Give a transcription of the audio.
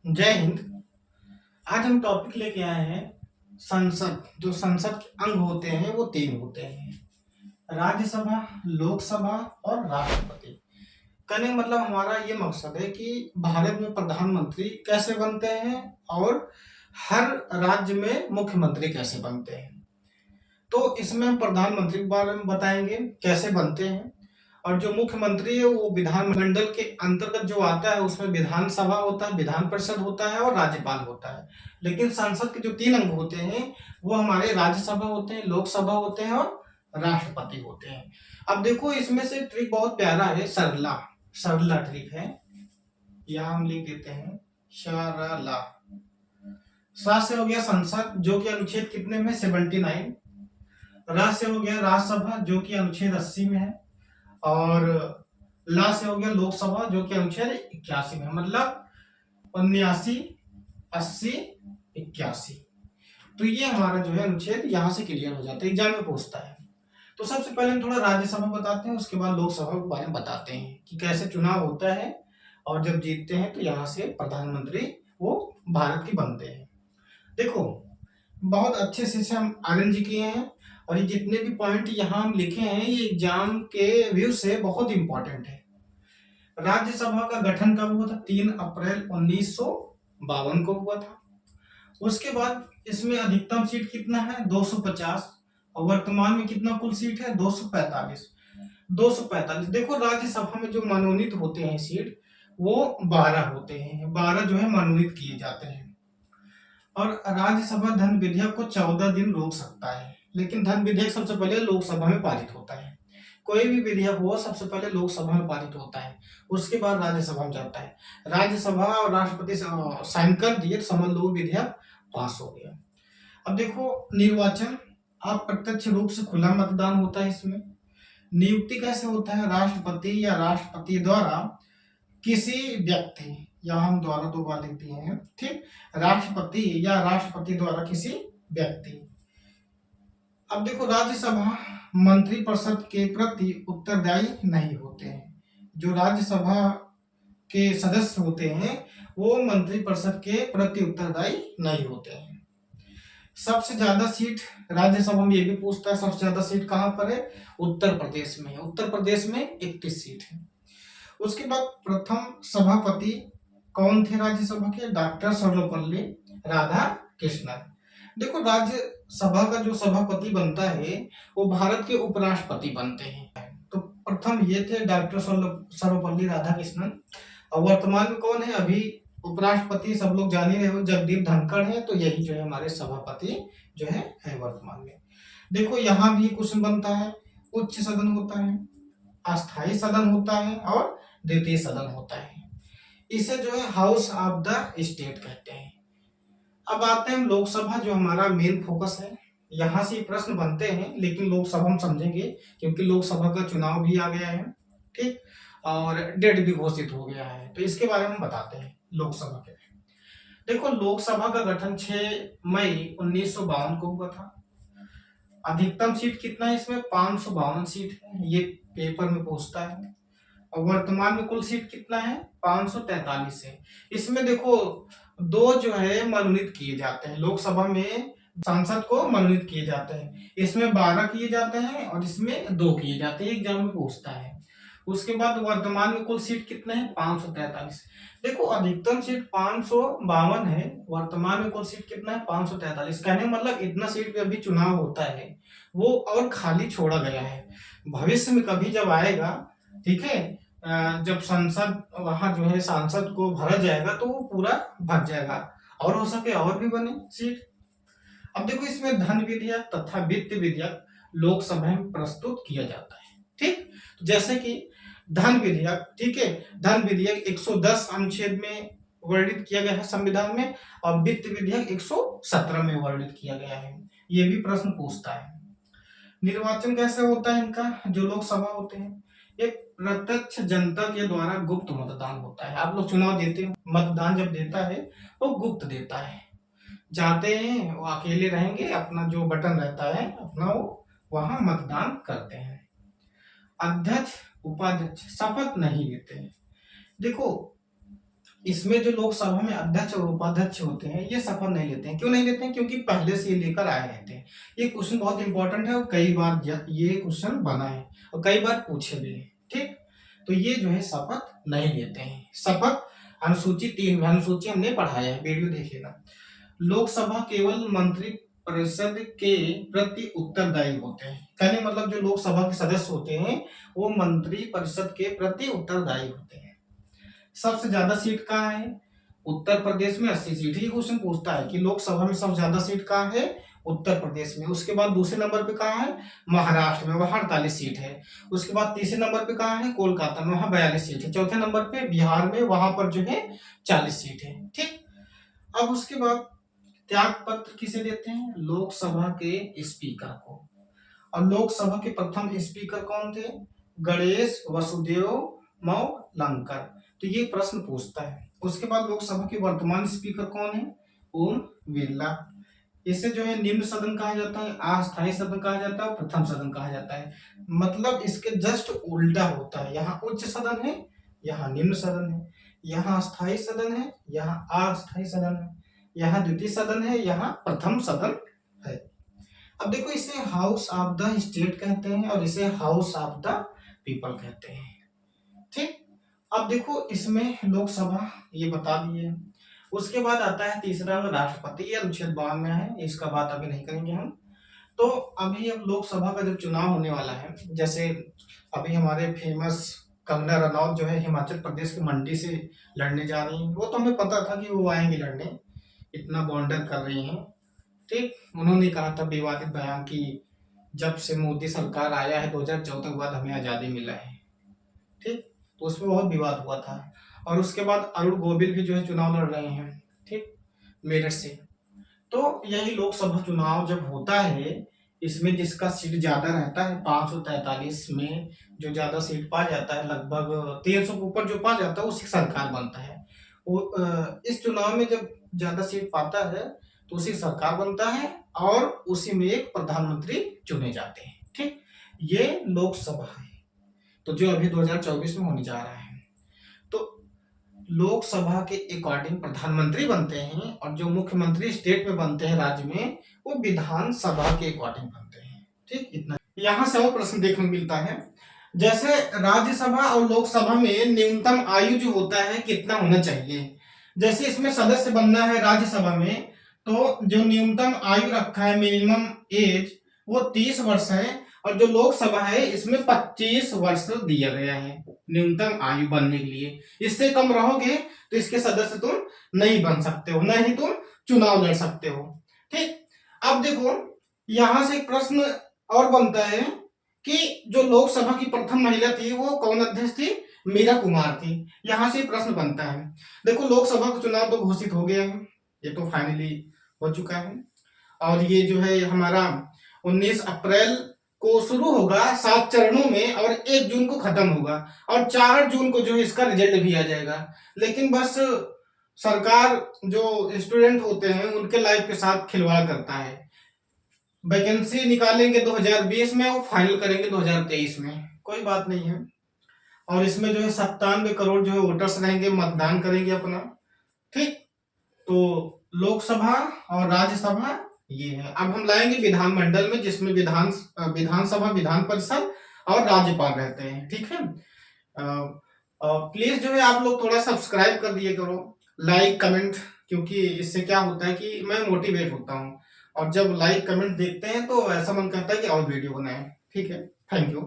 जय हिंद। आज हम टॉपिक लेके आए हैं संसद। जो संसद के अंग होते हैं वो तीन होते हैं: राज्यसभा, लोकसभा और राष्ट्रपति। कहने का मतलब हमारा ये मकसद है कि भारत में प्रधानमंत्री कैसे बनते हैं और हर राज्य में मुख्यमंत्री कैसे बनते हैं। तो इसमें हम प्रधानमंत्री के बारे में बताएंगे कैसे बनते हैं, और जो मुख्यमंत्री है वो विधानमंडल के अंतर्गत जो आता है उसमें विधानसभा होता है, विधान परिषद होता है और राज्यपाल होता है। लेकिन संसद के जो तीन अंग होते हैं वो हमारे राज्यसभा होते हैं, लोकसभा होते हैं और राष्ट्रपति होते हैं। अब देखो इसमें से ट्रिक बहुत प्यारा है, सरला सरला ट्रिक है। यहाँ हम लिख देते हैं सरला। सा से हो गया संसद जो कि अनुच्छेद कितने में 79। रा से हो गया राज्यसभा जो कि अनुच्छेद 80 में है, और ला से हो गया लोकसभा जो कि अनुच्छेद 81 में है। मतलब 79, 80, 81। तो ये हमारा जो है अनुच्छेद यहाँ से क्लियर हो जाता है, एग्जाम में पूछता है। तो सबसे पहले हम थोड़ा राज्यसभा बताते हैं, उसके बाद लोकसभा के बारे में बताते हैं कि कैसे चुनाव होता है, और जब जीतते हैं तो यहाँ से प्रधानमंत्री वो भारत के बनते हैं। देखो बहुत अच्छे से हम अरेंज किए हैं, और ये जितने भी पॉइंट यहाँ हम लिखे हैं ये एग्जाम के व्यू से बहुत इंपॉर्टेंट है। राज्यसभा का गठन कब हुआ था? 3 अप्रैल 1952 को हुआ था। उसके बाद इसमें अधिकतम सीट कितना है? 250। और वर्तमान में कितना कुल सीट है? 245। 245। देखो राज्यसभा में जो मनोनीत होते हैं सीट वो 12 होते हैं, 12 जो है मनोनीत किए जाते हैं। और राज्यसभा धन विधेयक को 14 दिन रोक सकता है, लेकिन धन विधेयक सबसे पहले लोकसभा में पारित होता है। कोई भी विधेयक हो सबसे पहले लोकसभा में पारित होता है, उसके बाद राज्यसभा में जाता है। राज्यसभा और राष्ट्रपति साइन कर दिए तो समझ लो विधेयक पास हो गया। अब देखो निर्वाचन अप्रत्यक्ष रूप से खुला मतदान होता है। इसमें नियुक्ति कैसे होता है? राष्ट्रपति या राष्ट्रपति द्वारा किसी व्यक्ति, यहाँ हम द्वारा दो बार लिख दिए हैं, ठीक। राष्ट्रपति या राष्ट्रपति द्वारा किसी व्यक्ति। अब देखो राज्यसभा मंत्रिपरिषद के प्रति उत्तरदायी नहीं होते हैं। जो राज्यसभा के सदस्य होते हैं वो मंत्रिपरिषद के प्रति उत्तरदायी नहीं होते हैं। सबसे ज्यादा सीट राज्यसभा में ये भी पूछता है, सबसे ज्यादा सीट कहाँ पर है? उत्तर प्रदेश में है। उत्तर प्रदेश में 31 सीट है। उसके बाद प्रथम सभापति कौन थे राज्यसभा के? डॉक्टर सर्वपल्ली राधाकृष्णन। देखो राज्यसभा का जो सभापति बनता है वो भारत के उपराष्ट्रपति बनते हैं। तो प्रथम ये थे डॉक्टर सर्वपल्ली राधाकृष्णन। और वर्तमान में कौन है? अभी उपराष्ट्रपति सब लोग जान ही रहे हो, जगदीप धनखड़ है। तो यही जो है हमारे सभापति जो है वर्तमान में। देखो यहाँ भी क्वेश्चन बनता है, उच्च सदन होता है, अस्थायी सदन होता है और द्वितीय सदन होता है। इसे जो है हाउस ऑफ द स्टेट कहते हैं। अब आते हैं लोकसभा, जो हमारा मेन फोकस है। यहाँ से प्रश्न बनते हैं, लेकिन लोकसभा हम समझेंगे क्योंकि लोकसभा का चुनाव भी आ गया है, ठीक, और डेट भी घोषित हो गया है। तो इसके बारे में बताते हैं लोकसभा के। देखो लोकसभा का गठन 6 मई 1952 को हुआ था। अधिकतम सीट कितना है इसमें? 552 सीट है, ये पेपर में पूछता है। और वर्तमान में कुल सीट कितना है? 543 है। इसमें देखो दो जो है मनोनीत किए जाते हैं। लोकसभा में सांसद को मनोनीत किए जाते हैं, इसमें 12 किए जाते हैं और इसमें 2 किए जाते हैं, एग्जाम में पूछता है। उसके बाद वर्तमान में कुल सीट कितने हैं? 543। देखो अधिकतम सीट 552 है, वर्तमान में कुल सीट कितना है? 543। कहने का मतलब इतना सीट पे अभी चुनाव होता है वो और खाली छोड़ा गया है। भविष्य में कभी जब आएगा, ठीक है, जब संसद वहां जो है सांसद को भरा जाएगा तो वो पूरा भर जाएगा, और हो सके और भी बने सीट। अब देखो इसमें धन विधेयक तथा वित्त विधेयक लोकसभा में प्रस्तुत किया जाता है, ठीक। जैसे कि धन विधेयक, ठीक है, धन विधेयक 110 अनुच्छेद में वर्णित किया गया है संविधान में, और वित्त विधेयक 117 में वर्णित किया गया है। ये भी प्रश्न पूछता है। निर्वाचन कैसे होता है इनका? जो लोकसभा होते हैं एक प्रत्यक्ष जनता के द्वारा गुप्त मतदान होता है। आप लोग चुनाव देते हो, मतदान जब देता है वो गुप्त देता है। जाते हैं वो अकेले रहेंगे, अपना जो बटन रहता है अपना वो वहां मतदान करते हैं। अध्यक्ष उपाध्यक्ष शपथ नहीं लेते हैं। देखो इसमें जो लोकसभा में अध्यक्ष और उपाध्यक्ष होते हैं ये शपथ नहीं लेते हैं। क्यों नहीं लेते हैं? क्योंकि पहले से ये लेकर आए रहते हैं। ये क्वेश्चन बहुत इंपॉर्टेंट है और कई बार ये क्वेश्चन बना है और कई बार पूछे भी है। ठीक, तो ये जो है शपथ नहीं लेते हैं। शपथ अनुसूची 3 में, अनुसूची हमने पढ़ाया है, वीडियो देखिएगा। लोकसभा केवल मंत्री परिषद के प्रति उत्तरदायी होते हैं। कहने मतलब जो लोकसभा के सदस्य होते हैं वो मंत्री परिषद के प्रति उत्तरदायी होते हैं। सबसे ज्यादा सीट कहाँ है? उत्तर प्रदेश में 80 सीट। ये क्वेश्चन पूछता है कि लोकसभा में सबसे ज्यादा सीट कहाँ है? उत्तर प्रदेश में। उसके बाद दूसरे नंबर पे कहाँ है? महाराष्ट्र में, वहां 48 सीट है। उसके बाद तीसरे नंबर पे कहाँ है? कोलकाता में, वहां 42 सीट है। चौथे नंबर पे बिहार में, वहां पर जो है 40 सीट है। ठीक, अब उसके बाद त्याग पत्र किसे देते हैं? लोकसभा के स्पीकर को। और लोकसभा के प्रथम स्पीकर कौन थे? गणेश वसुदेव मौलंकर। तो ये प्रश्न पूछता है। उसके बाद लोकसभा के वर्तमान स्पीकर कौन है? ओम बिरला। इसे जो है निम्न सदन कहा जाता है, अस्थायी सदन कहा जाता है, प्रथम सदन कहा जाता है। मतलब इसके जस्ट उल्टा होता है। यहाँ उच्च सदन है, यहाँ निम्न सदन है। यहाँ अस्थायी सदन है, यहाँ अस्थायी सदन है। यहाँ द्वितीय सदन है, यहाँ प्रथम सदन है। अब देखो, इसे हाउस ऑफ द स्टेट कहते हैं और इसे हाउस ऑफ द पीपल कहते हैं। ठीक, अब देखो इसमें लोकसभा ये बता दिए। उसके बाद आता है तीसरा राष्ट्रपति, ये अनुच्छेद 52 में है, इसका बात अभी नहीं करेंगे हम। तो अभी अब लोकसभा का जब चुनाव होने वाला है, जैसे अभी हमारे फेमस कंगना रनौत जो है हिमाचल प्रदेश के मंडी से लड़ने जा रही हैं। वो तो हमें पता था कि वो आएंगे लड़ने, इतना बॉन्डर कर रही हैं। ठीक, उन्होंने कहा था विवादित बयान की जब से मोदी सरकार आया है 2014 के बाद हमें आजादी मिला है। ठीक, तो उसमें बहुत विवाद हुआ था। और उसके बाद अरुण गोविल भी जो है चुनाव लड़ रहे हैं, ठीक, मेरठ से। तो यही लोकसभा चुनाव जब होता है, इसमें जिसका सीट ज्यादा रहता है 543 में जो ज्यादा सीट पा जाता है, लगभग 300 के ऊपर जो पा जाता है उसी सरकार बनता है। वो इस चुनाव में जब ज्यादा सीट पाता है तो उसी सरकार बनता है और उसी में एक प्रधानमंत्री चुने जाते हैं। ठीक, ये लोकसभा है तो जो अभी 2024 में होने जा रहा है। तो लोकसभा के अकॉर्डिंग प्रधानमंत्री बनते हैं और जो मुख्यमंत्री स्टेट में बनते हैं, राज्य में, वो विधानसभा के अकॉर्डिंग बनते हैं। ठीक, इतना। यहाँ से और प्रश्न देखने को मिलता है, जैसे राज्यसभा और लोकसभा में न्यूनतम आयु जो होता है कितना होना चाहिए। जैसे इसमें सदस्य बनना है राज्यसभा में, तो जो न्यूनतम आयु रखा है, मिनिमम एज, वो 30 वर्ष है। और जो लोकसभा है इसमें 25 वर्ष दिया गया है न्यूनतम आयु बनने के लिए। इससे कम रहोगे तो इसके सदस्य तुम नहीं बन सकते हो, न ही तुम चुनाव लड़ सकते हो। ठीक, अब देखो यहां से एक प्रश्न और बनता है कि जो लोकसभा की प्रथम महिला थी वो कौन अध्यक्ष थी? मीरा कुमार थी। यहां से प्रश्न बनता है। देखो लोकसभा का चुनाव तो घोषित हो गया है, ये तो फाइनली हो चुका है। और ये जो है हमारा 19 अप्रैल को शुरू होगा 7 चरणों में और 1 जून को खत्म होगा और 4 जून को जो है इसका रिजल्ट भी आ जाएगा। लेकिन बस सरकार जो स्टूडेंट होते हैं उनके लाइफ के साथ खिलवाड़ करता है। वैकेंसी निकालेंगे 2020 में, वो फाइनल करेंगे 2023 में, कोई बात नहीं है। और इसमें जो है 97 करोड़ जो है वोटर्स रहेंगे, मतदान करेंगे अपना। ठीक, तो लोकसभा और राज्यसभा ये है। अब हम लाएंगे विधानमंडल में, जिसमें विधानसभा, विधान परिषद और राज्यपाल रहते हैं। ठीक है, प्लीज जो है आप लोग थोड़ा सब्सक्राइब कर दिए करो, लाइक कमेंट, क्योंकि इससे क्या होता है कि मैं मोटिवेट होता हूँ और जब लाइक कमेंट देखते हैं तो ऐसा मन करता है कि और वीडियो बनाएं। ठीक है, थैंक यू।